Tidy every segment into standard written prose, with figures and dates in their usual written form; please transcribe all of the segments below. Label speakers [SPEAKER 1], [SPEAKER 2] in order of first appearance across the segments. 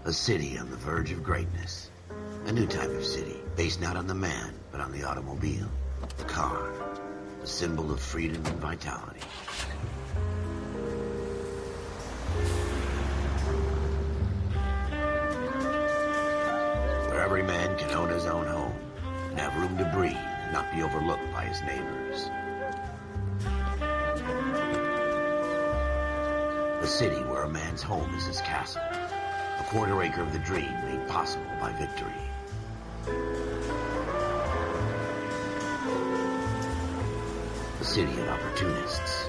[SPEAKER 1] A city on the verge of greatness. A new type of city, based not on the man, but on the automobile. The car. The symbol of freedom and vitality. Where every man can own his own home, and have room to breathe and not be overlooked by his neighbors. A city where a man's home is his castle. A quarter acre of the dream made possible by victory. A city of opportunists.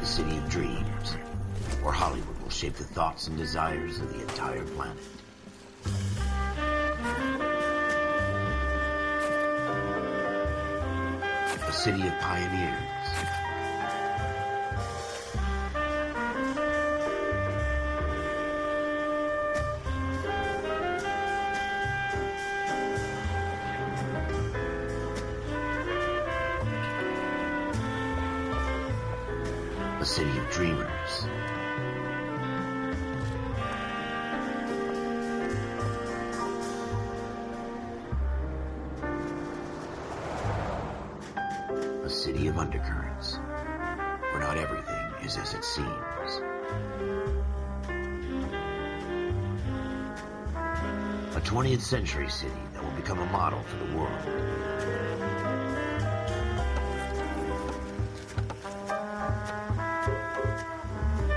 [SPEAKER 1] A city of dreams, where Hollywood will shape the thoughts and desires of the entire planet. A city of pioneers. A city of dreamers. A city of undercurrents, where not everything is as it seems. A 20th century city that will become a model for the world.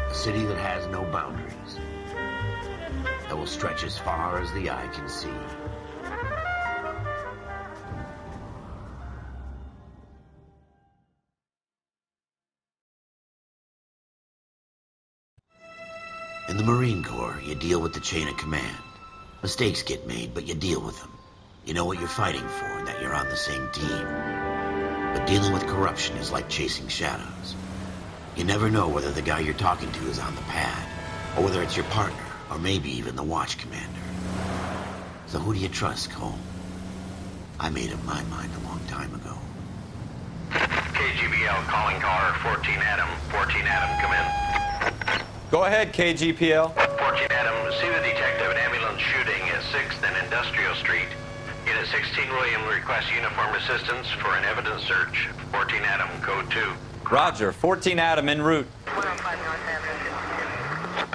[SPEAKER 1] A city that has no boundaries, that will stretch as far as the eye can see. In the Marine Corps, you deal with the chain of command. Mistakes get made, but you deal with them. You know what you're fighting for and that you're on the same team. But dealing with corruption is like chasing shadows. You never know whether the guy you're talking to is on the pad, or whether it's your partner, or maybe even the watch commander. So who do you trust, Cole? I made up my mind a long time ago.
[SPEAKER 2] KGBL calling car 14 Adam. 14 Adam, come in.
[SPEAKER 3] Go ahead, KGPL.
[SPEAKER 2] 14 Adam, see the detective, an ambulance shooting at 6th and Industrial Street. Unit 16 William requests uniform assistance for an evidence search. 14 Adam, code 2.
[SPEAKER 3] Roger, 14 Adam en route.
[SPEAKER 4] 105 North Avenue.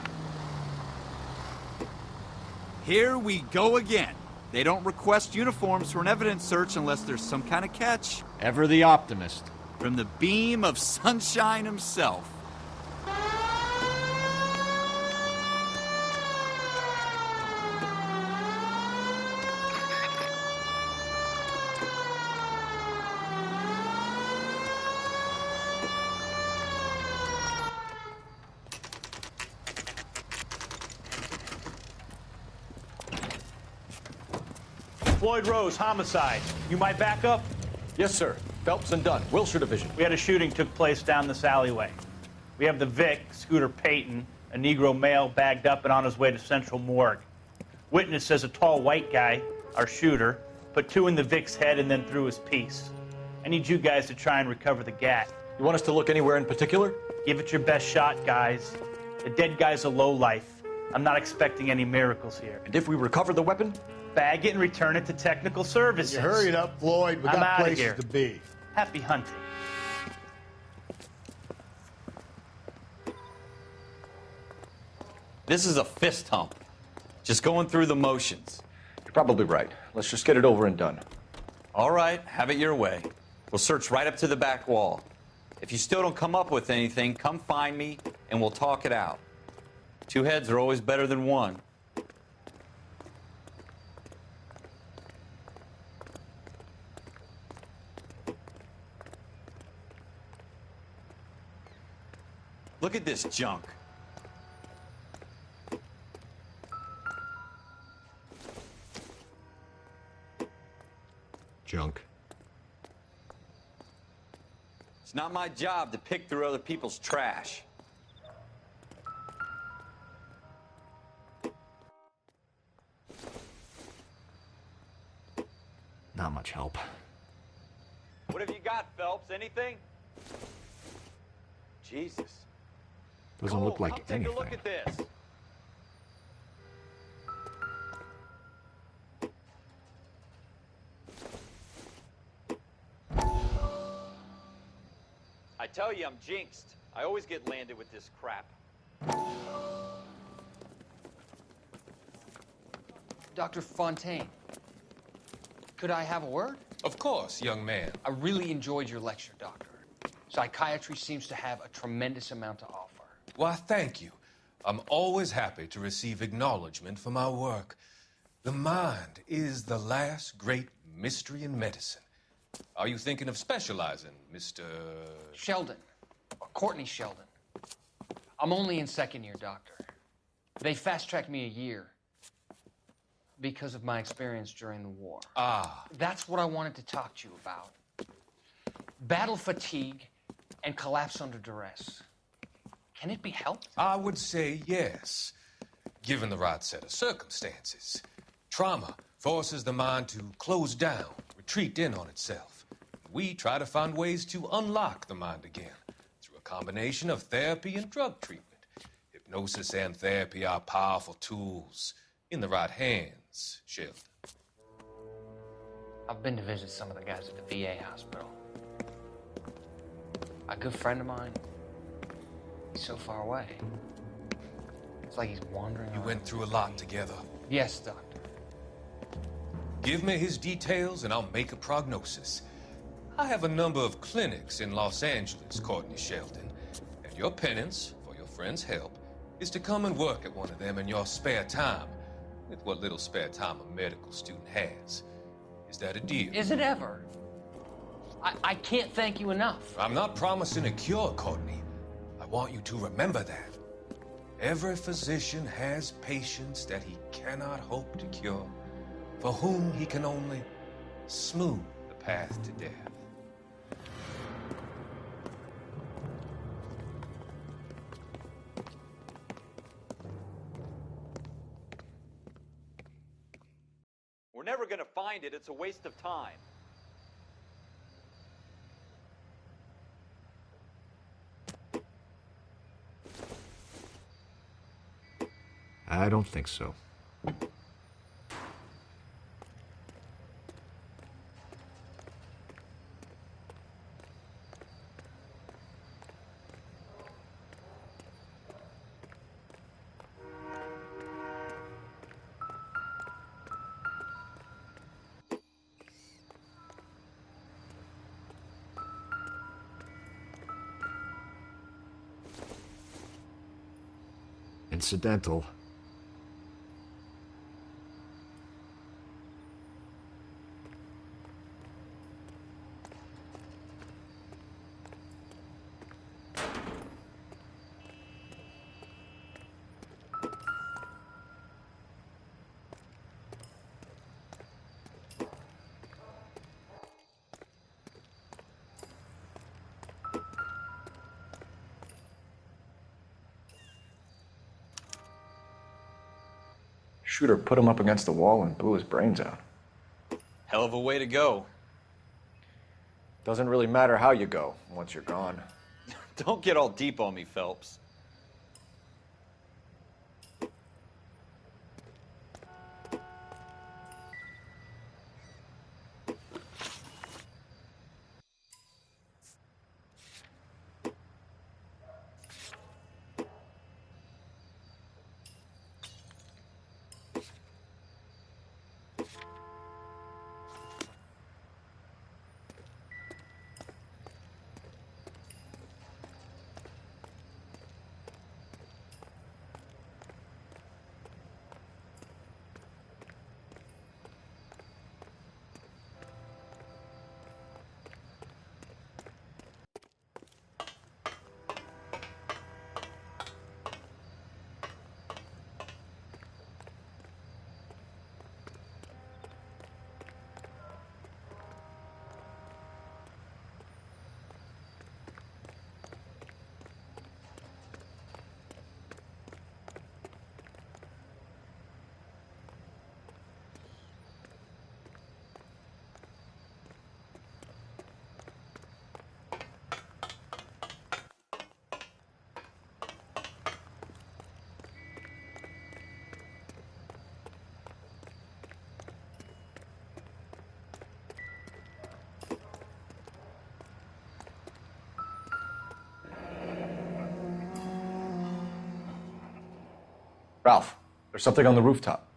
[SPEAKER 5] Here we go again. They don't request uniforms for an evidence search unless there's some kind of catch.
[SPEAKER 6] Ever the optimist.
[SPEAKER 5] From the beam of sunshine himself.
[SPEAKER 7] Floyd Rose, homicide. You might back up?
[SPEAKER 6] Yes, sir. Phelps and Dunn, Wilshire Division.
[SPEAKER 7] We had a shooting took place down this alleyway. We have the Vic, Scooter Payton, a Negro male bagged up and on his way to Central Morgue. Witness says a tall white guy, our shooter, put 2 in the Vic's head and then threw his piece. I need you guys to try and recover the gat.
[SPEAKER 6] You want us to look anywhere in particular?
[SPEAKER 7] Give it your best shot, guys. The dead guy's a lowlife. I'm not expecting any miracles here.
[SPEAKER 6] And if we recover the weapon?
[SPEAKER 7] Bag it and return it to technical services.
[SPEAKER 8] You hurry it up, Floyd. We
[SPEAKER 7] I'm
[SPEAKER 8] got
[SPEAKER 7] outta
[SPEAKER 8] places
[SPEAKER 7] here.
[SPEAKER 8] to be.
[SPEAKER 7] Happy hunting.
[SPEAKER 3] This is a fist hump. Just going through the motions.
[SPEAKER 6] You're probably right. Let's just get it over and done.
[SPEAKER 3] All right, have it your way. We'll search right up to the back wall. If you still don't come up with anything, come find me and we'll talk it out. 2 heads are always better than 1. Look at this junk.
[SPEAKER 6] Junk.
[SPEAKER 3] It's not my job to pick through other people's trash.
[SPEAKER 6] Not much help.
[SPEAKER 3] What have you got, Phelps? Anything? Jesus.
[SPEAKER 6] Doesn't look like
[SPEAKER 3] come take
[SPEAKER 6] anything.
[SPEAKER 3] a look at this. I tell you, I'm jinxed. I always get landed with this crap.
[SPEAKER 8] Dr. Fontaine, could I have a word?
[SPEAKER 9] Of course, young man.
[SPEAKER 8] I really enjoyed your lecture, Doctor. Psychiatry seems to have a tremendous amount to offer.
[SPEAKER 9] Why, thank you. I'm always happy to receive acknowledgement for my work. The mind is the last great mystery in medicine. Are you thinking of specializing, Mr.
[SPEAKER 8] Sheldon, or Courtney Sheldon. I'm only in second year, Doctor. They fast-tracked me a year because of my experience during the war.
[SPEAKER 9] Ah.
[SPEAKER 8] That's what I wanted to talk to you about. Battle fatigue and collapse under duress. Can it be helped?
[SPEAKER 9] I would say yes, given the right set of circumstances. Trauma forces the mind to close down, retreat in on itself. We try to find ways to unlock the mind again through a combination of therapy and drug treatment. Hypnosis and therapy are powerful tools in the right hands, Sheldon.
[SPEAKER 8] I've been to visit some of the guys at the VA hospital. A good friend of mine, he's so far away. It's like he's wandering
[SPEAKER 9] You
[SPEAKER 8] around.
[SPEAKER 9] went through a lot together.
[SPEAKER 8] Yes, Doctor.
[SPEAKER 9] Give me his details and I'll make a prognosis. I have a number of clinics in Los Angeles, Courtney Sheldon, and your penance for your friend's help is to come and work at one of them in your spare time, with what little spare time a medical student has. Is that a deal?
[SPEAKER 8] Is it ever? I can't thank you enough.
[SPEAKER 9] I'm not promising a cure, Courtney. I want you to remember that. Every physician has patients that he cannot hope to cure, for whom he can only smooth the path to death.
[SPEAKER 3] We're never going to find it. It's a waste of time.
[SPEAKER 6] I don't think so. Incidental. Shooter put him up against the wall and blew his brains out.
[SPEAKER 3] Hell of a way to go.
[SPEAKER 6] Doesn't really matter how you go once you're gone.
[SPEAKER 3] Don't get all deep on me, Phelps.
[SPEAKER 6] Ralph, there's something on the rooftop.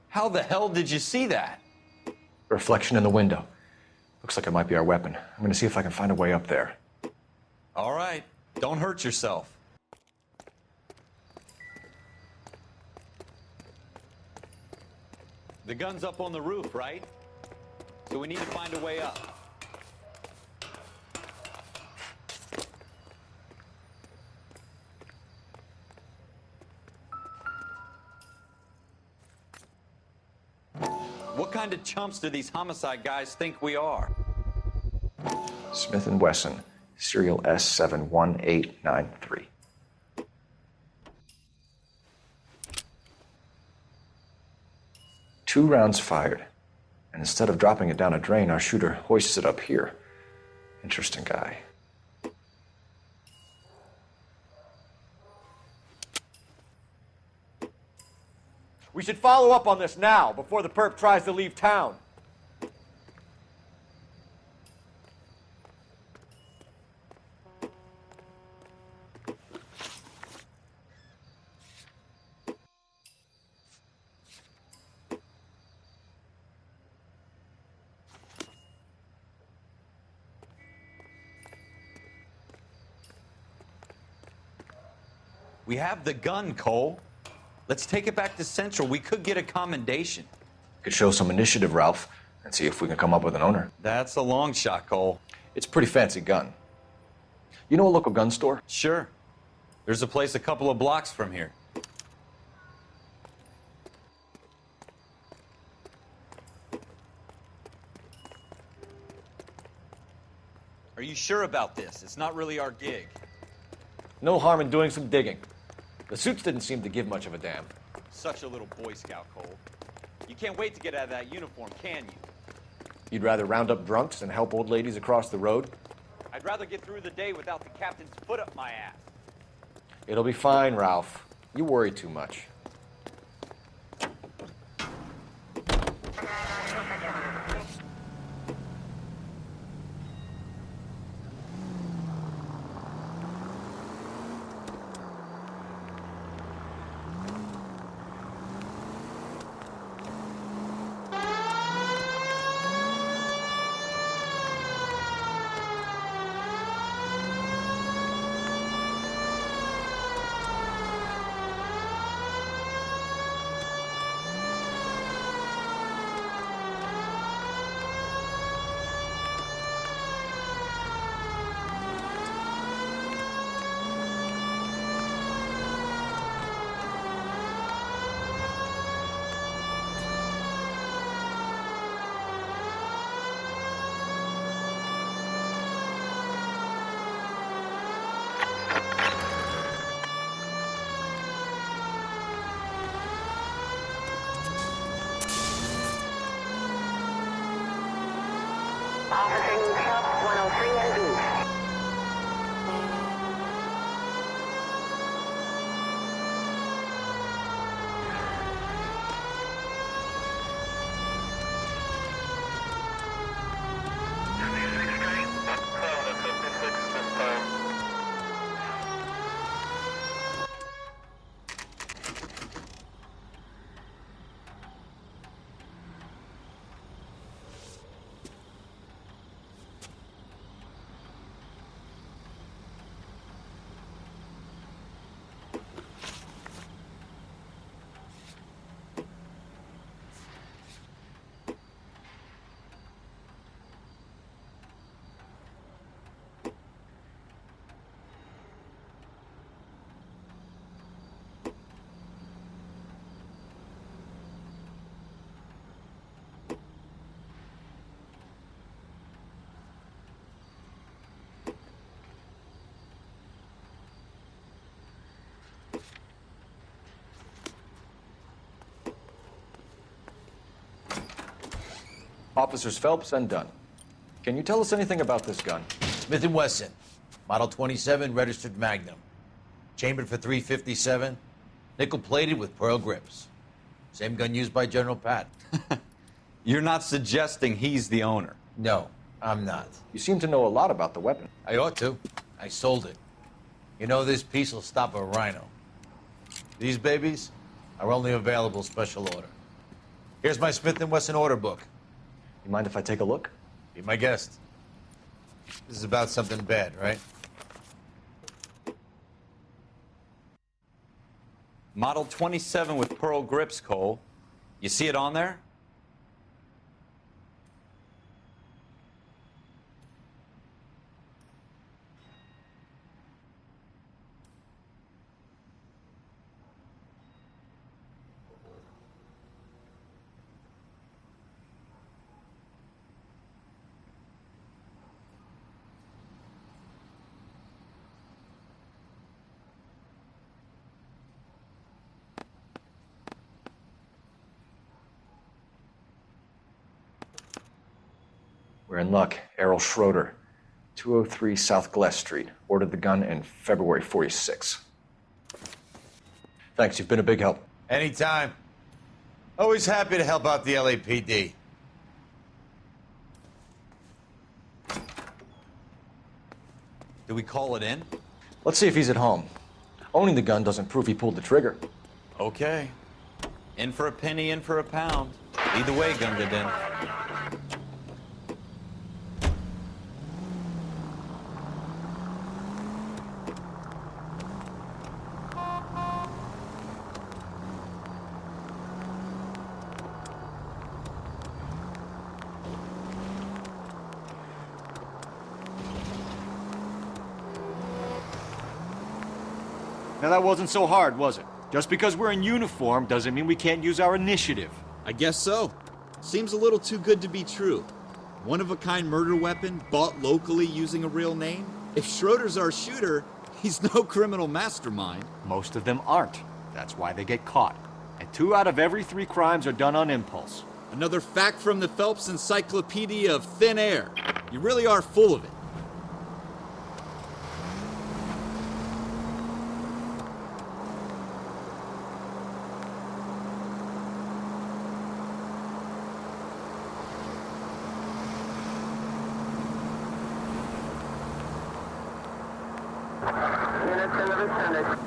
[SPEAKER 3] How the hell did you see that?
[SPEAKER 6] A reflection in the window. Looks like it might be our weapon. I'm gonna see if I can find a way up there.
[SPEAKER 3] All right, don't hurt yourself. The gun's up on the roof, right? So we need to find a way up. What kind of chumps do these homicide guys think we are?
[SPEAKER 6] Smith & Wesson, serial S71893. Two rounds fired, and instead of dropping it down a drain, our shooter hoists it up here. Interesting guy. We should follow up on this now, before the perp tries to leave town.
[SPEAKER 3] We have the gun, Cole. Let's take it back to Central. We could get a commendation.
[SPEAKER 6] Could show some initiative, Ralph, and see if we can come up with an owner.
[SPEAKER 3] That's a long shot, Cole.
[SPEAKER 6] It's a pretty fancy gun. You know a local gun store?
[SPEAKER 3] Sure. There's a place a couple of blocks from here. Are you sure about this? It's not really our gig.
[SPEAKER 6] No harm in doing some digging. The suits didn't seem to give much of a damn.
[SPEAKER 3] Such a little Boy Scout, Cole. You can't wait to get out of that uniform, can you?
[SPEAKER 6] You'd rather round up drunks than help old ladies across the road?
[SPEAKER 3] I'd rather get through the day without the captain's foot up my ass.
[SPEAKER 6] It'll be fine, Ralph. You worry too much.
[SPEAKER 4] Officer needs help, 103 and East.
[SPEAKER 6] Officers Phelps and Dunn. Can you tell us anything about this gun?
[SPEAKER 10] Smith & Wesson, Model 27, registered Magnum. Chambered for .357, nickel-plated with pearl grips. Same gun used by General Patton.
[SPEAKER 3] You're not suggesting he's the owner?
[SPEAKER 10] No, I'm not.
[SPEAKER 6] You seem to know a lot about the weapon.
[SPEAKER 10] I ought to. I sold it. You know, this piece will stop a rhino. These babies, Our only available special order. Here's my Smith & Wesson order book.
[SPEAKER 6] You mind if I take a look?
[SPEAKER 10] Be my guest. This is about something bad, right?
[SPEAKER 3] Model 27 with pearl grips, Cole. You see it on there?
[SPEAKER 6] We're in luck. Errol Schroeder, 203 South Glass Street. Ordered the gun in February 46. Thanks, you've been a big help.
[SPEAKER 10] Anytime. Always happy to help out the LAPD.
[SPEAKER 3] Do we call it in?
[SPEAKER 6] Let's see if he's at home. Owning the gun doesn't prove he pulled the trigger.
[SPEAKER 3] Okay. In for a penny, in for a pound. Either way, gunned it in.
[SPEAKER 11] Now that wasn't so hard, was it? Just because we're in uniform doesn't mean we can't use our initiative.
[SPEAKER 5] I guess so. Seems a little too good to be true. One-of-a-kind murder weapon bought locally using a real name? If Schroeder's our shooter, he's no criminal mastermind.
[SPEAKER 11] Most of them aren't. That's why they get caught. And 2 out of every 3 crimes are done on impulse.
[SPEAKER 5] Another fact from the Phelps Encyclopedia of Thin Air. You really are full of it.
[SPEAKER 4] Units in the vicinity.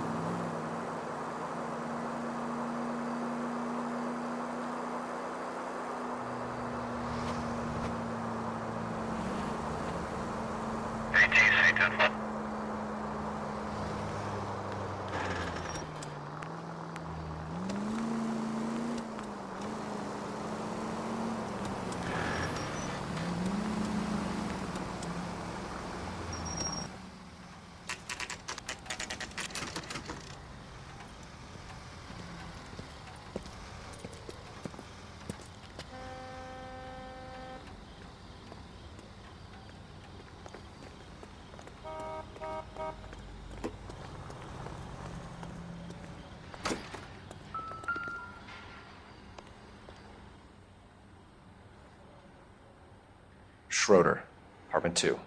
[SPEAKER 6] Schroeder, apartment 2.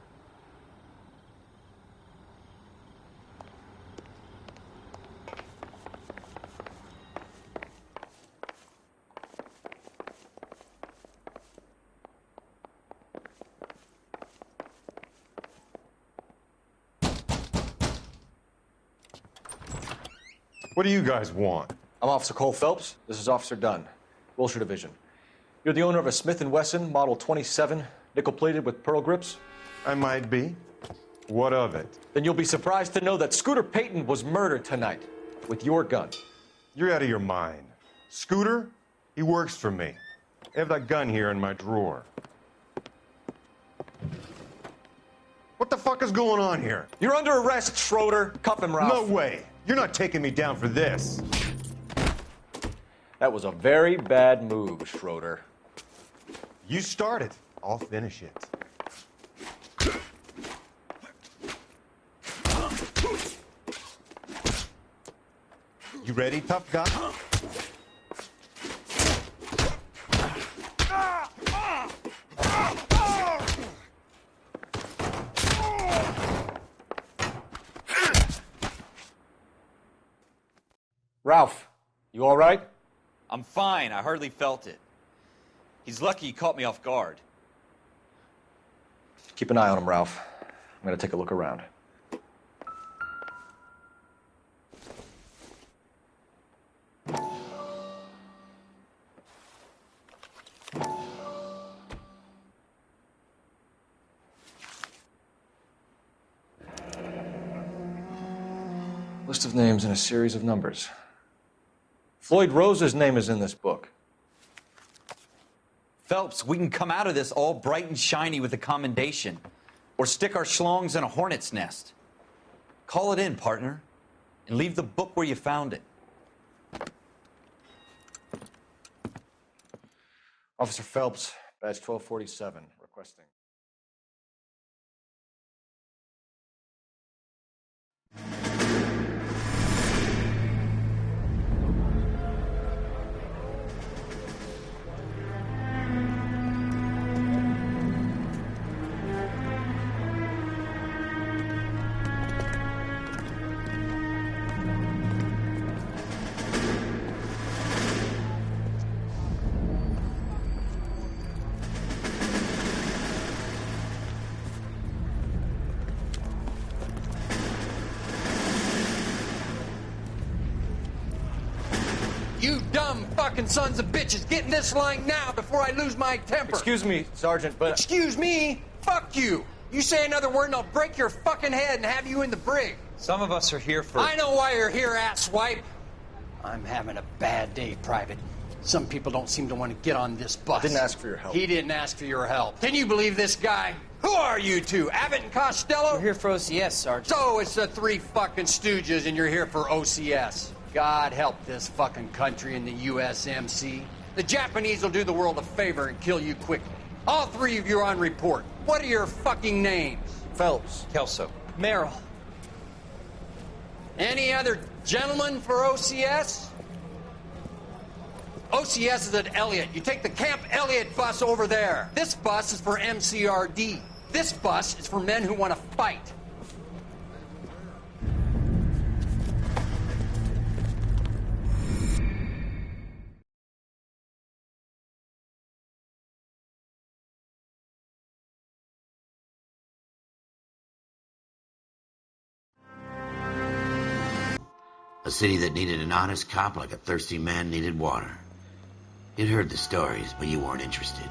[SPEAKER 12] What do you guys want?
[SPEAKER 6] I'm Officer Cole Phelps. This is Officer Dunn, Wilshire Division. You're the owner of a Smith & Wesson Model 27, nickel-plated with pearl grips?
[SPEAKER 12] I might be. What of it?
[SPEAKER 6] Then you'll be surprised to know that Scooter Payton was murdered tonight with your gun.
[SPEAKER 12] You're out of your mind. Scooter? He works for me. I have that gun here in my drawer. What the fuck is going on here?
[SPEAKER 6] You're under arrest, Schroeder. Cuff him, Ralph.
[SPEAKER 12] No way. You're not taking me down for this.
[SPEAKER 6] That was a very bad move, Schroeder.
[SPEAKER 12] You start it. I'll finish it. You ready, tough guy?
[SPEAKER 6] Ralph, you all right?
[SPEAKER 3] I'm fine. I hardly felt it. He's lucky he caught me off guard.
[SPEAKER 6] Keep an eye on him, Ralph. I'm gonna take a look around. List of names and a series of numbers. Floyd Rose's name is in this book.
[SPEAKER 3] Phelps, we can come out of this all bright and shiny with a commendation, or stick our schlongs in a hornet's nest. Call it in, partner, and leave the book where you found it.
[SPEAKER 6] Officer Phelps, badge 1247, requesting.
[SPEAKER 13] You dumb fucking sons of bitches, get in this line now before I lose my temper.
[SPEAKER 6] Excuse me, Sergeant, but...
[SPEAKER 13] Excuse me? Fuck you. You say another word and I'll break your fucking head and have you in the brig.
[SPEAKER 3] Some of us are here for...
[SPEAKER 13] I know why you're here, asswipe.
[SPEAKER 8] I'm having a bad day, Private. Some people don't seem to want to get on this bus.
[SPEAKER 6] I didn't ask for your help.
[SPEAKER 13] He didn't ask for your help. Can you believe this guy? Who are you two? Abbott and Costello?
[SPEAKER 8] We're here for OCS, Sergeant.
[SPEAKER 13] So it's the three fucking stooges and you're here for OCS. God help this fucking country and the USMC. The Japanese will do the world a favor and kill you quickly. All three of you are on report. What are your fucking names?
[SPEAKER 6] Phelps.
[SPEAKER 3] Kelso.
[SPEAKER 8] Merrill.
[SPEAKER 13] Any other gentlemen for OCS? OCS is at Elliott. You take the Camp Elliott bus over there. This bus is for MCRD. This bus is for men who want to fight.
[SPEAKER 1] A city that needed an honest cop like a thirsty man needed water. You'd heard the stories, but you weren't interested.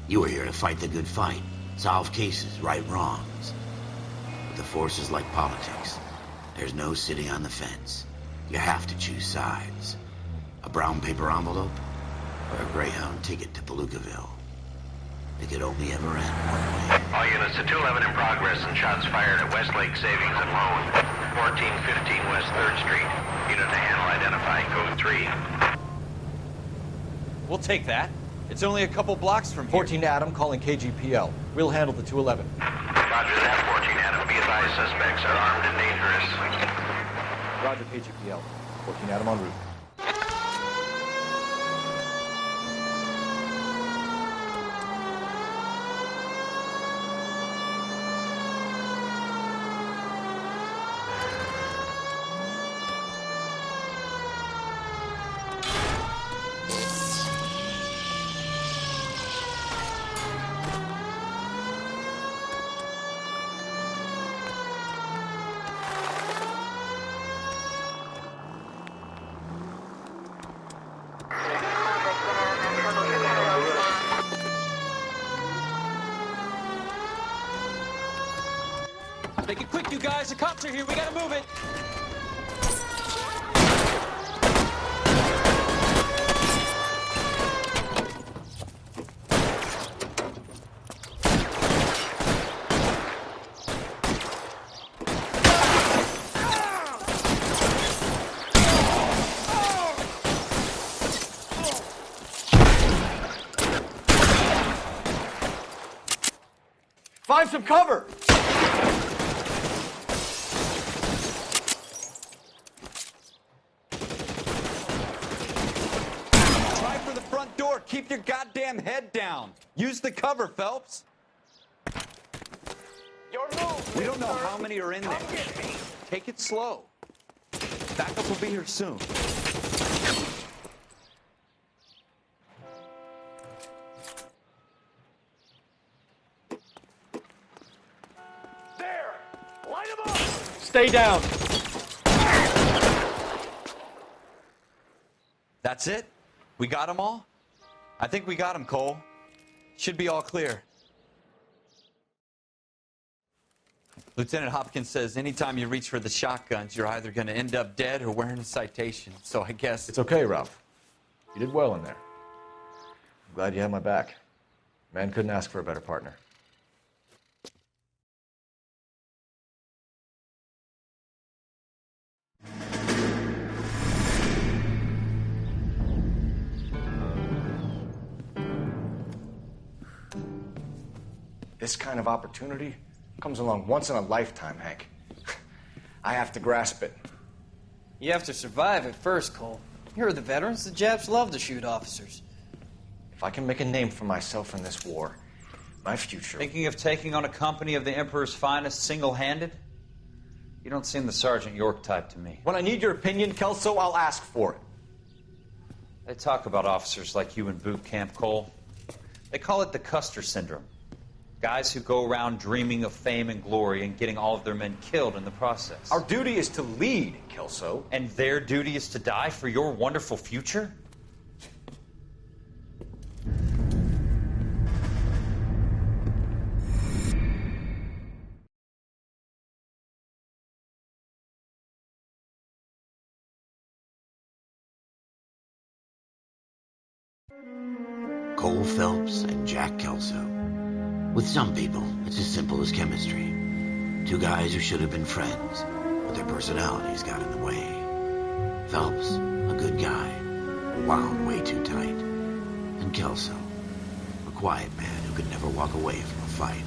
[SPEAKER 1] You were here to fight the good fight, solve cases, right wrongs. But the force is like politics. There's no sitting on the fence. You have to choose sides. A brown paper envelope, or a Greyhound ticket to Palookaville. It could only ever end one way.
[SPEAKER 2] All units to 211 in progress and shots fired at Westlake Savings and Loan, 1415 West 3rd Street. Unit to handle identifying code 3.
[SPEAKER 3] We'll take that. It's only a couple blocks from here.
[SPEAKER 6] 14 Adam calling KGPL. We'll handle the 211.
[SPEAKER 2] Roger that, 14 Adam. Be advised, suspects are armed and dangerous.
[SPEAKER 6] Roger, KGPL. 14 Adam en route.
[SPEAKER 13] Make it quick, you guys. The cops are here. We gotta move it.
[SPEAKER 6] Find some cover!
[SPEAKER 3] Keep your goddamn head down. Use the cover, Phelps.
[SPEAKER 13] Your move.
[SPEAKER 3] We don't know how many are in there. Take it slow. Backup will be here soon.
[SPEAKER 13] There. Light him up.
[SPEAKER 6] Stay down.
[SPEAKER 3] That's it? We got them all? I think we got them, Cole. Should be all clear. Lieutenant Hopkins says anytime you reach for the shotguns, you're either going to end up dead or wearing a citation. So I guess...
[SPEAKER 6] It's okay, Ralph. You did well in there. I'm glad you had my back. Man couldn't ask for a better partner.
[SPEAKER 14] This kind of opportunity comes along once in a lifetime, Hank. I have to grasp it.
[SPEAKER 15] You have to survive it first, Cole. You're the veterans. The Japs love to shoot officers.
[SPEAKER 14] If I can make a name for myself in this war, my future...
[SPEAKER 3] Thinking of taking on a company of the Emperor's finest single-handed? You don't seem the Sergeant York type to me.
[SPEAKER 14] When I need your opinion, Kelso, I'll ask for it.
[SPEAKER 3] They talk about officers like you in boot camp, Cole. They call it the Custer syndrome. Guys who go around dreaming of fame and glory and getting all of their men killed in the process.
[SPEAKER 14] Our duty is to lead, Kelso.
[SPEAKER 3] And their duty is to die for your wonderful future?
[SPEAKER 1] Cole Phelps and Jack Kelso. With some people, it's as simple as chemistry. Two guys who should have been friends, but their personalities got in the way. Phelps, a good guy, wound way too tight. And Kelso, a quiet man who could never walk away from a fight.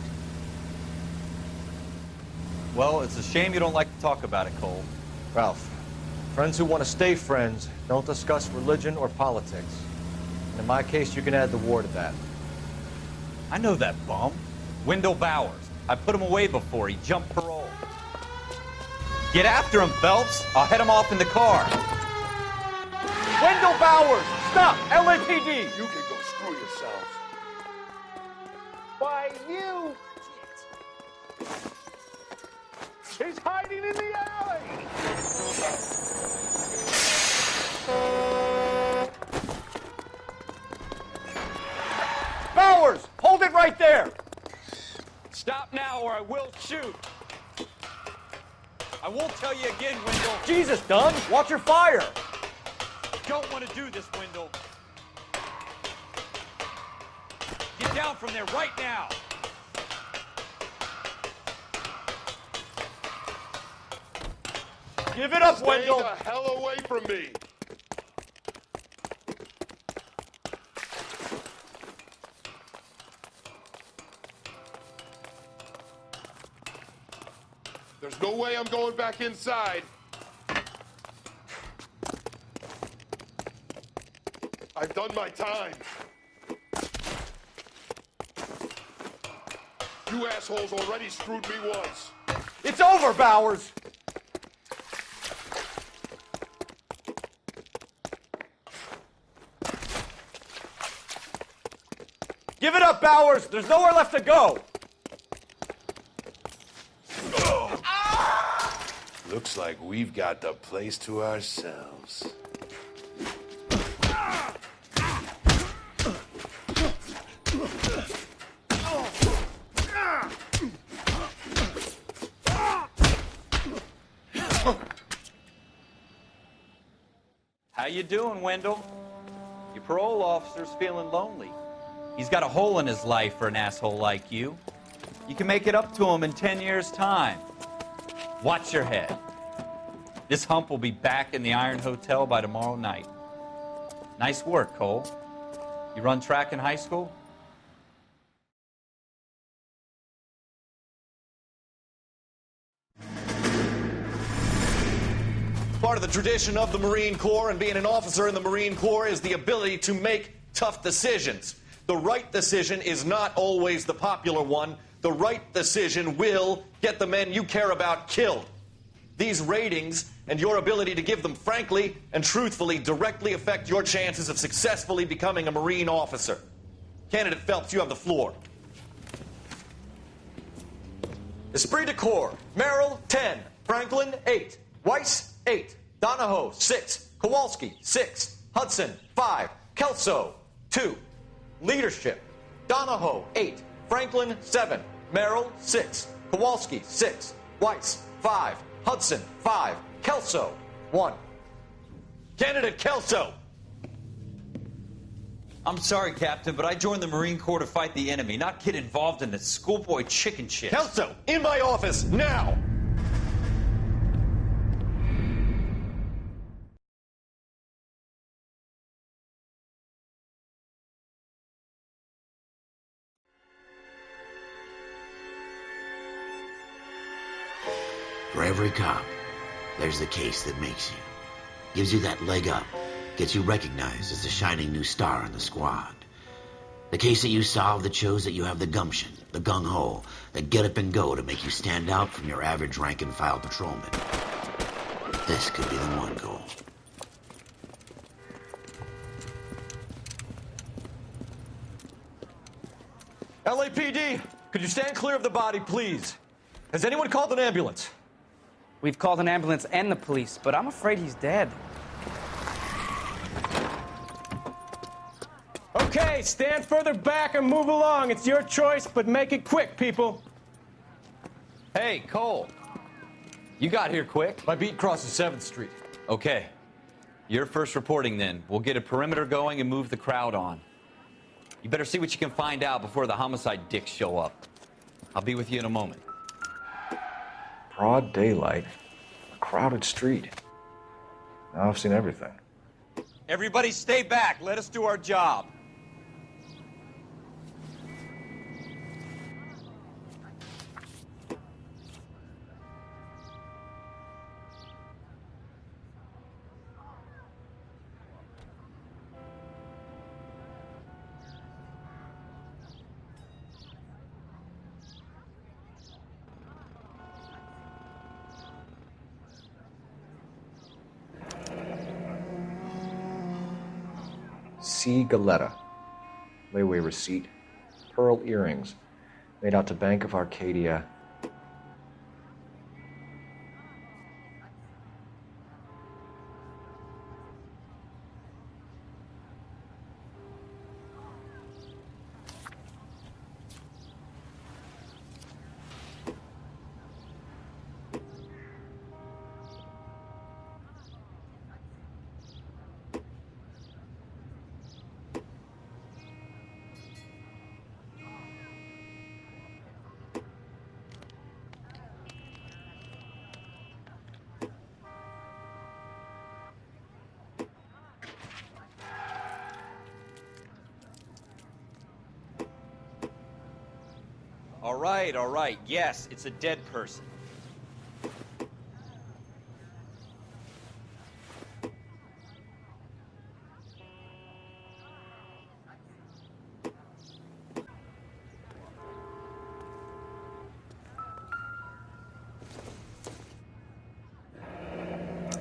[SPEAKER 3] Well, it's a shame you don't like to talk about it, Cole.
[SPEAKER 6] Ralph, friends who want to stay friends don't discuss religion or politics. And in my case, you can add the war to that.
[SPEAKER 3] I know that bum. Wendell Bowers. I put him away before. He jumped parole. Get after him, Phelps. I'll head him off in the car.
[SPEAKER 14] Wendell Bowers! Stop! LAPD!
[SPEAKER 16] You can go screw yourselves.
[SPEAKER 14] Why, you...
[SPEAKER 16] He's hiding in the alley!
[SPEAKER 14] Bowers! Hold it right there!
[SPEAKER 3] Stop now or I will shoot. I won't tell you again, Wendell.
[SPEAKER 14] Jesus, Dunn! Watch your fire!
[SPEAKER 3] Don't want to do this, Wendell. Get down from there right now.
[SPEAKER 14] Give it up, Wendell!
[SPEAKER 16] Stay the hell away from me! There's no way I'm going back inside. I've done my time. You assholes already screwed me once.
[SPEAKER 14] It's over, Bowers! Give it up, Bowers! There's nowhere left to go!
[SPEAKER 16] Looks like we've got the place to ourselves.
[SPEAKER 3] How you doing, Wendell? Your parole officer's feeling lonely. He's got a hole in his life for an asshole like you. You can make it up to him in 10 years' time. Watch your head. This hump will be back in the Iron Hotel by tomorrow night. Nice work, Cole. You run track in high school?
[SPEAKER 17] Part of the tradition of the Marine Corps and being an officer in the Marine Corps is the ability to make tough decisions. The right decision is not always the popular one. The right decision will get the men you care about killed. These ratings and your ability to give them frankly and truthfully directly affect your chances of successfully becoming a Marine officer. Candidate Phelps, you have the floor. Esprit de Corps, Merrill, 10. Franklin, 8. Weiss, 8. Donahoe, 6. Kowalski, 6. Hudson, 5. Kelso, 2. Leadership, Donahoe, 8. Franklin, 7. Merrill, 6. Kowalski, 6. Weiss, 5. Hudson, 5. Kelso, 1. Candidate Kelso!
[SPEAKER 3] I'm sorry, Captain, but I joined the Marine Corps to fight the enemy, not get involved in this schoolboy chicken shit.
[SPEAKER 17] Kelso, in my office, now!
[SPEAKER 1] For every cop, there's the case that makes you. Gives you that leg up. Gets you recognized as the shining new star in the squad. The case that you solve that shows that you have the gumption, the gung-ho, that get up and go to make you stand out from your average rank-and-file patrolman. This could be the one goal.
[SPEAKER 17] LAPD, could you stand clear of the body, please? Has anyone called an ambulance?
[SPEAKER 18] We've called an ambulance and the police, but I'm afraid he's dead.
[SPEAKER 19] Okay, stand further back and move along. It's your choice, but make it quick, people.
[SPEAKER 3] Hey, Cole. You got here quick.
[SPEAKER 6] My beat crosses 7th Street.
[SPEAKER 3] Okay. You're first reporting then. We'll get a perimeter going and move the crowd on. You better see what you can find out before the homicide dicks show up. I'll be with you in a moment.
[SPEAKER 14] Broad daylight, a crowded street. Now I've seen everything.
[SPEAKER 3] Everybody stay back. Let us do our job.
[SPEAKER 14] C. Galetta. Layaway receipt. Pearl earrings. Made out to Bank of Arcadia.
[SPEAKER 3] All right. Yes, it's a dead person.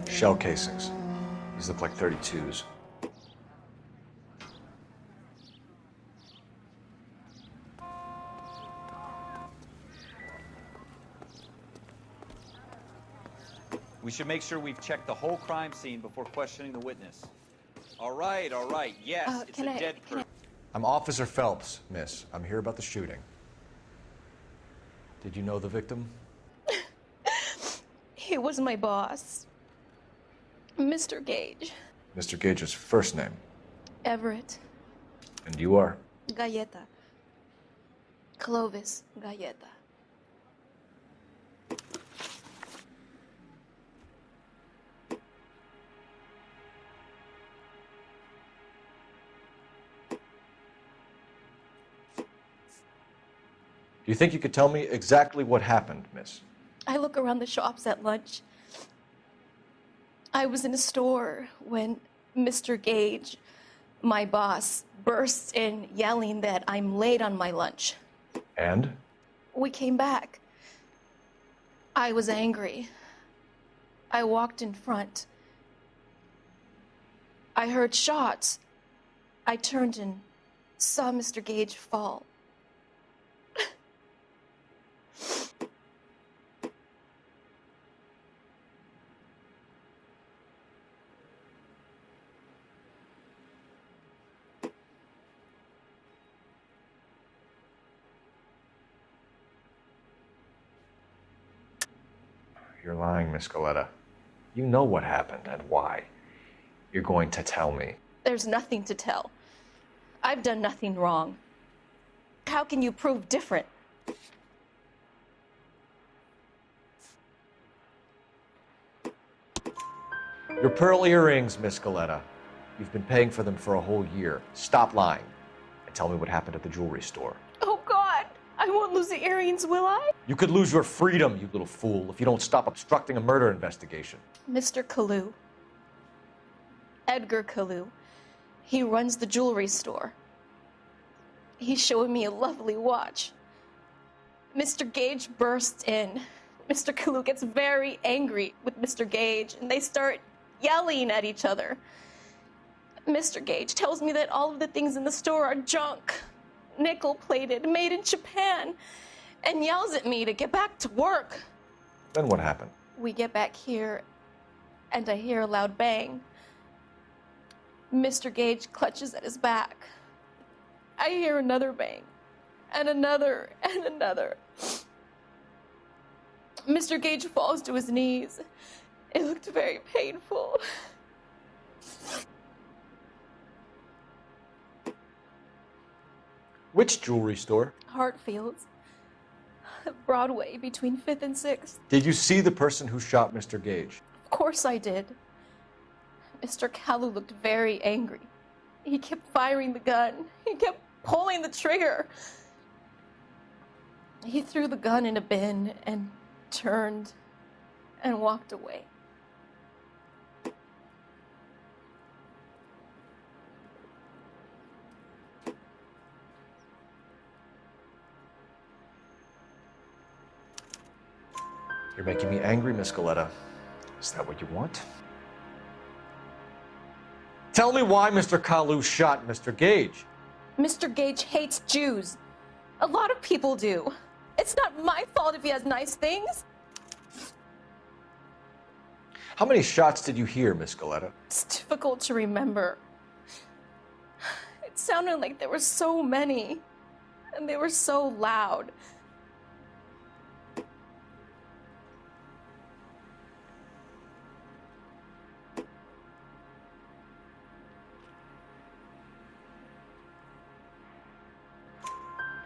[SPEAKER 14] Shell casings. These look like 32s.
[SPEAKER 3] We should make sure we've checked the whole crime scene before questioning the witness. All right. Yes, it's a dead person.
[SPEAKER 6] I'm Officer Phelps, miss. I'm here about the shooting. Did you know the victim?
[SPEAKER 20] He was my boss, Mr. Gage.
[SPEAKER 14] Mr. Gage's first name.
[SPEAKER 20] Everett.
[SPEAKER 14] And you are?
[SPEAKER 20] Galleta. Clovis Galleta.
[SPEAKER 6] Do you think you could tell me exactly what happened, miss?
[SPEAKER 20] I look around the shops at lunch. I was in a store when Mr. Gage, my boss, bursts in yelling that I'm late on my lunch.
[SPEAKER 14] And?
[SPEAKER 20] We came back. I was angry. I walked in front. I heard shots. I turned and saw Mr. Gage fall.
[SPEAKER 14] You're lying, Miss Galetta. You know what happened and why. You're going to tell me.
[SPEAKER 20] There's nothing to tell. I've done nothing wrong. How can you prove different?
[SPEAKER 14] Your pearl earrings, Miss Galetta. You've been paying for them for a whole year. Stop lying and tell me what happened at the jewelry store.
[SPEAKER 20] Oh, God! I won't lose the earrings, will I?
[SPEAKER 14] You could lose your freedom, you little fool, if you don't stop obstructing a murder investigation.
[SPEAKER 20] Mr. Kalu. Edgar Kalu. He runs the jewelry store. He's showing me a lovely watch. Mr. Gage bursts in. Mr. Kalu gets very angry with Mr. Gage, and they start yelling at each other. Mr. Gage tells me that all of the things in the store are junk, nickel-plated, made in Japan, and yells at me to get back to work.
[SPEAKER 14] Then what happened?
[SPEAKER 20] We get back here, and I hear a loud bang. Mr. Gage clutches at his back. I hear another bang, and another, and another. Mr. Gage falls to his knees. It looked very painful.
[SPEAKER 14] Which jewelry store?
[SPEAKER 20] Hartfield's. Broadway, between 5th and 6th.
[SPEAKER 14] Did you see the person who shot Mr. Gage?
[SPEAKER 20] Of course I did. Mr. Kalu looked very angry. He kept firing the gun. He kept pulling the trigger. He threw the gun in a bin and turned and walked away.
[SPEAKER 14] You're making me angry, Miss Galetta. Is that what you want? Tell me why Mr. Kalu shot Mr. Gage.
[SPEAKER 20] Mr. Gage hates Jews. A lot of people do. It's not my fault if he has nice things.
[SPEAKER 14] How many shots did you hear, Miss Galetta?
[SPEAKER 20] It's difficult to remember. It sounded like there were so many, and they were so loud.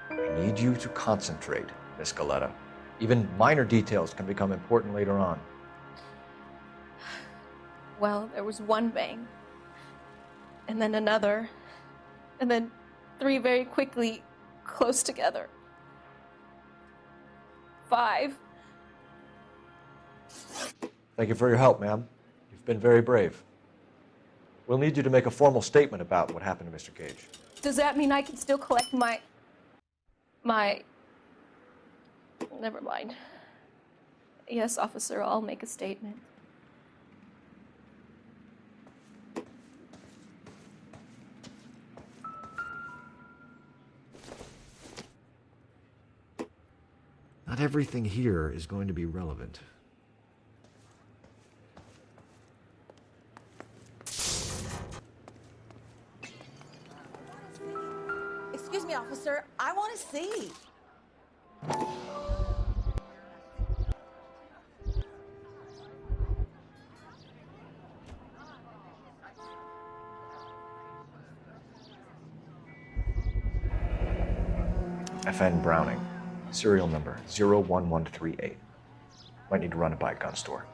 [SPEAKER 14] I need you to concentrate, Miss Galetta. Even minor details can become important later on.
[SPEAKER 20] Well, there was one bang, and then another, and then 3 very quickly, close together. 5.
[SPEAKER 14] Thank you for your help, ma'am. You've been very brave. We'll need you to make a formal statement about what happened to Mr. Gage.
[SPEAKER 20] Does that mean I can still collect my... Never mind. Yes, officer, I'll make a statement.
[SPEAKER 5] Not everything here is going to be relevant.
[SPEAKER 21] Excuse me, officer. I want to see.
[SPEAKER 14] FN Browning, serial number 01138. Might need to run it by a gun store.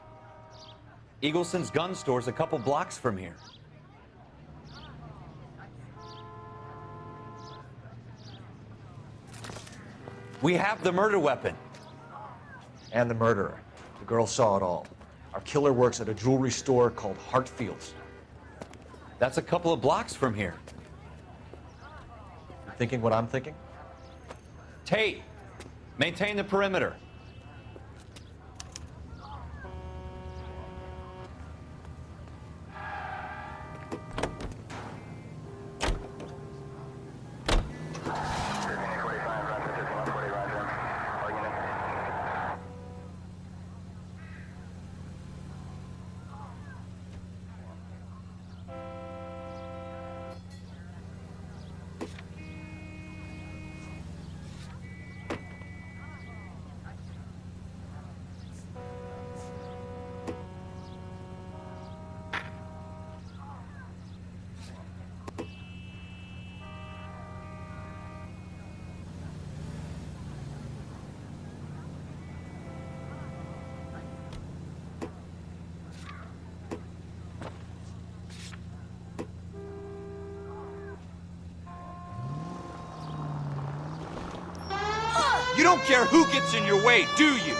[SPEAKER 3] Eagleson's gun store's a couple blocks from here. We have the murder weapon.
[SPEAKER 14] And the murderer. The girl saw it all. Our killer works at a jewelry store called Hartfield's.
[SPEAKER 3] That's a couple of blocks from here.
[SPEAKER 14] You thinking what I'm thinking?
[SPEAKER 3] Tate, maintain the perimeter. don't care who gets in your way, do you?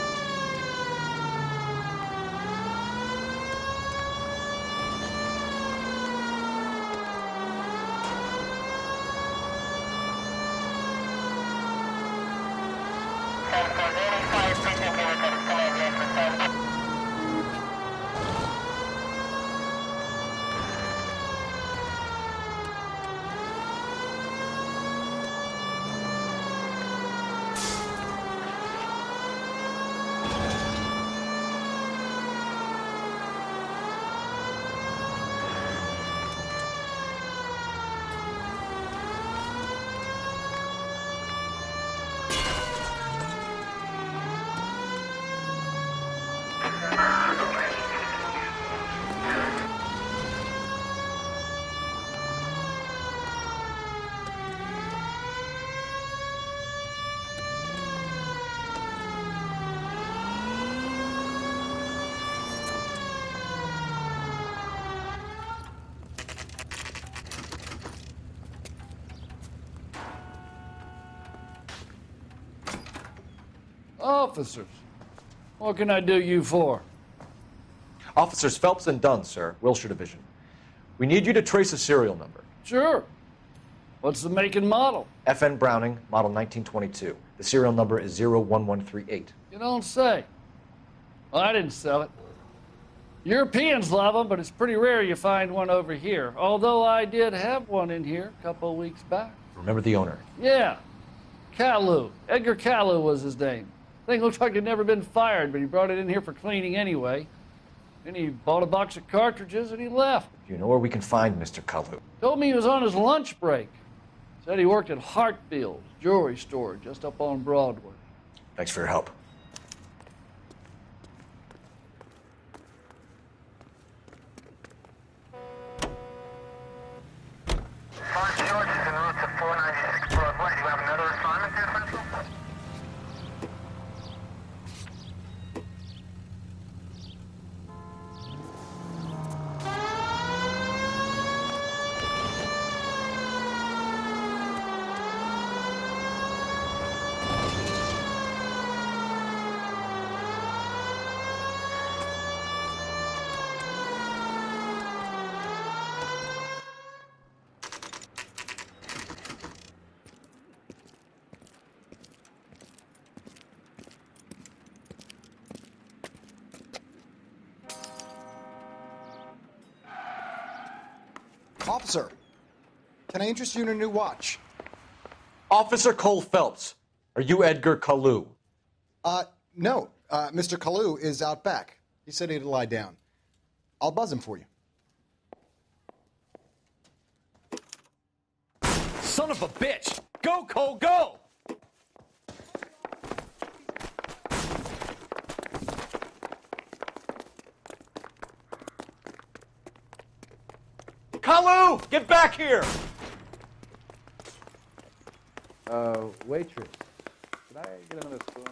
[SPEAKER 7] Officers, what can I do you for?
[SPEAKER 6] Officers Phelps and Dunn, sir, Wilshire Division. We need you to trace a serial number.
[SPEAKER 7] Sure. What's the make and model?
[SPEAKER 6] FN Browning, model 1922. The serial number is 01138.
[SPEAKER 7] You don't say. Well, I didn't sell it. Europeans love them, but it's pretty rare you find one over here. Although I did have one in here a couple of weeks back.
[SPEAKER 6] Remember the owner?
[SPEAKER 7] Yeah. Kalu. Edgar Kalu was his name. Thing looked like he'd never been fired, but he brought it in here for cleaning anyway. Then he bought a box of cartridges and he left.
[SPEAKER 6] Do you know where we can find Mr. Kalu?
[SPEAKER 7] Told me he was on his lunch break. Said he worked at Hartfield's jewelry store just up on Broadway.
[SPEAKER 6] Thanks for your help.
[SPEAKER 4] George is en route to 496 Broadway. Do you have another assignment there, Central?
[SPEAKER 22] Officer, can I interest you in a new watch?
[SPEAKER 6] Officer Cole Phelps, are you Edgar Kalu?
[SPEAKER 22] No. Mr. Kalu is out back. He said he'd lie down. I'll buzz him for you.
[SPEAKER 3] Son of a bitch! Go, Cole, go! Kalu! Get back here!
[SPEAKER 23] Waitress, could I get another spoon?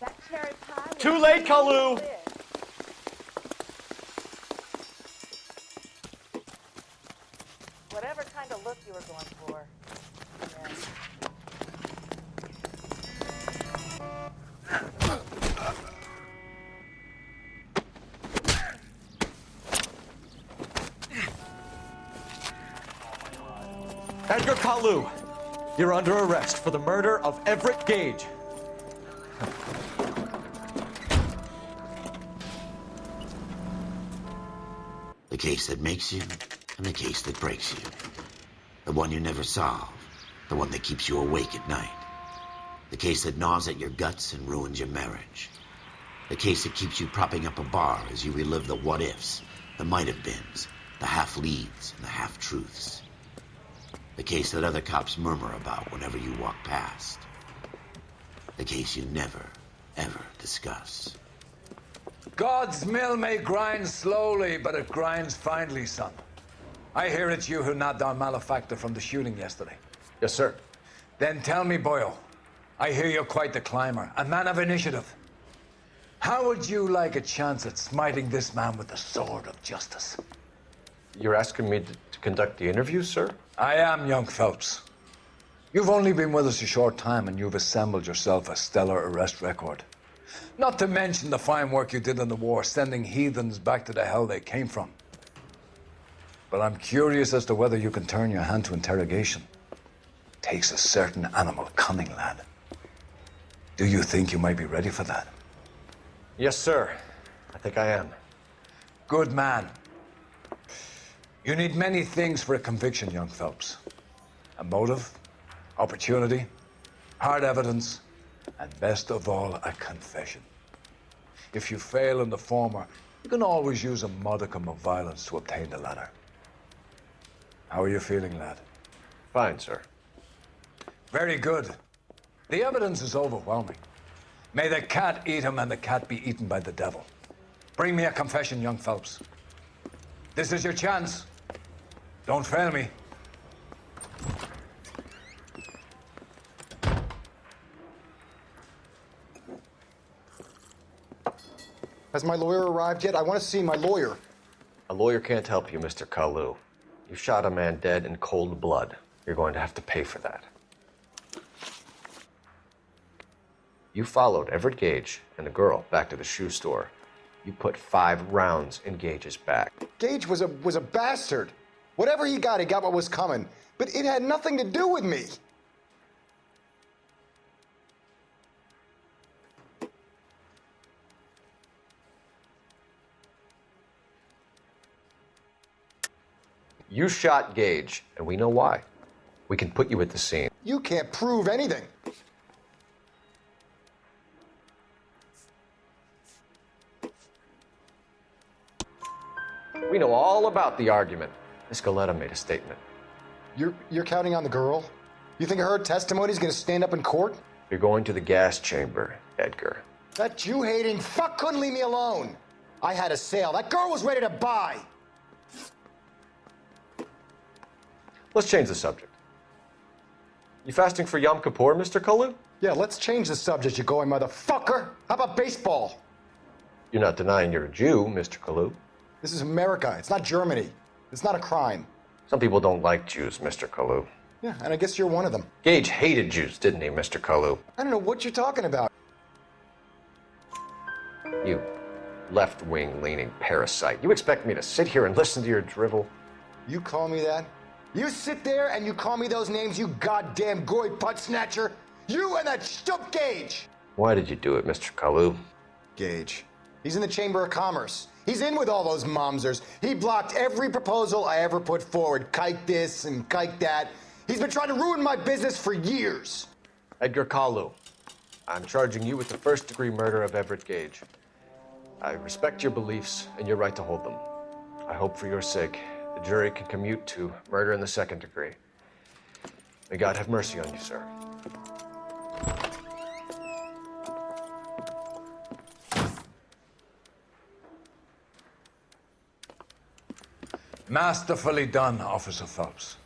[SPEAKER 21] That cherry pie.
[SPEAKER 3] Too late, Kalu!
[SPEAKER 21] Whatever kind of look you were going for. Yeah.
[SPEAKER 6] Edgar Kalu, you're under arrest for the murder of Everett Gage.
[SPEAKER 1] The case that makes you and the case that breaks you. The one you never solve. The one that keeps you awake at night. The case that gnaws at your guts and ruins your marriage. The case that keeps you propping up a bar as you relive the what-ifs, the might-have-beens, the half-leads, and the half-truths. The case that other cops murmur about whenever you walk past. The case you never, ever discuss.
[SPEAKER 24] God's mill may grind slowly, but it grinds finely, son. I hear it's you who nabbed our malefactor from the shooting yesterday.
[SPEAKER 6] Yes, sir.
[SPEAKER 24] Then tell me, Boyle, I hear you're quite the climber, a man of initiative. How would you like a chance at smiting this man with the sword of justice?
[SPEAKER 14] You're asking me to conduct the interview, sir?
[SPEAKER 24] I am, young Phelps. You've only been with us a short time and you've assembled yourself a stellar arrest record. Not to mention the fine work you did in the war, sending heathens back to the hell they came from. But I'm curious as to whether you can turn your hand to interrogation. Takes a certain animal cunning, lad. Do you think you might be ready for that?
[SPEAKER 14] Yes, sir. I think I am.
[SPEAKER 24] Good man. You need many things for a conviction, young Phelps. A motive, opportunity, hard evidence, and best of all, a confession. If you fail in the former, you can always use a modicum of violence to obtain the latter. How are you feeling, lad?
[SPEAKER 14] Fine, sir.
[SPEAKER 24] Very good. The evidence is overwhelming. May the cat eat him and the cat be eaten by the devil. Bring me a confession, young Phelps. This is your chance. Don't fail me.
[SPEAKER 22] Has my lawyer arrived yet? I want to see my lawyer.
[SPEAKER 14] A lawyer can't help you, Mr. Kalu. You shot a man dead in cold blood. You're going to have to pay for that. You followed Everett Gage and the girl back to the shoe store. You put 5 rounds in Gage's back.
[SPEAKER 22] Gage was a bastard. Whatever he got what was coming. But it had nothing to do with me.
[SPEAKER 14] You shot Gage, and we know why. We can put you at the scene.
[SPEAKER 22] You can't prove anything.
[SPEAKER 14] We know all about the argument. Miss Galetta made a statement.
[SPEAKER 22] You're counting on the girl? You think her testimony's gonna stand up in court?
[SPEAKER 14] You're going to the gas chamber, Edgar.
[SPEAKER 22] That Jew-hating fuck couldn't leave me alone. I had a sale. That girl was ready to buy.
[SPEAKER 14] Let's change the subject. You fasting for Yom Kippur, Mr. Kalu?
[SPEAKER 22] Yeah, let's change the subject, you going motherfucker. How about baseball?
[SPEAKER 14] You're not denying you're a Jew, Mr. Kalu.
[SPEAKER 22] This is America. It's not Germany. It's not a crime.
[SPEAKER 14] Some people don't like Jews, Mr. Kalu.
[SPEAKER 22] Yeah, and I guess you're one of them.
[SPEAKER 14] Gage hated Jews, didn't he, Mr. Kalu?
[SPEAKER 22] I don't know what you're talking about.
[SPEAKER 14] You left-wing leaning parasite. You expect me to sit here and listen to your drivel?
[SPEAKER 22] You call me that? You sit there and you call me those names, you goddamn goy putt snatcher? You and that stump Gage!
[SPEAKER 14] Why did you do it, Mr. Kalu?
[SPEAKER 22] Gage. He's in the Chamber of Commerce. He's in with all those momsers. He blocked every proposal I ever put forward. Kike this and kike that. He's been trying to ruin my business for years.
[SPEAKER 14] Edgar Kalu, I'm charging you with the first-degree murder of Everett Gage. I respect your beliefs and your right to hold them. I hope for your sake the jury can commute to murder in the second degree. May God have mercy on you, sir.
[SPEAKER 24] Masterfully done, Officer Phelps.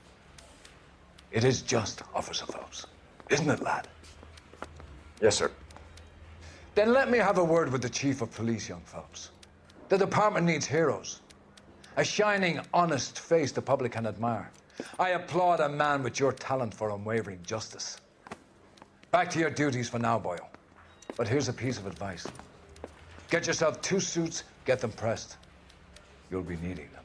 [SPEAKER 24] It is just, Officer Phelps. Isn't it, lad?
[SPEAKER 14] Yes, sir.
[SPEAKER 24] Then let me have a word with the Chief of Police, young Phelps. The department needs heroes. A shining, honest face the public can admire. I applaud a man with your talent for unwavering justice. Back to your duties for now, Boyle. But here's a piece of advice. Get yourself 2 suits, get them pressed. You'll be needing them.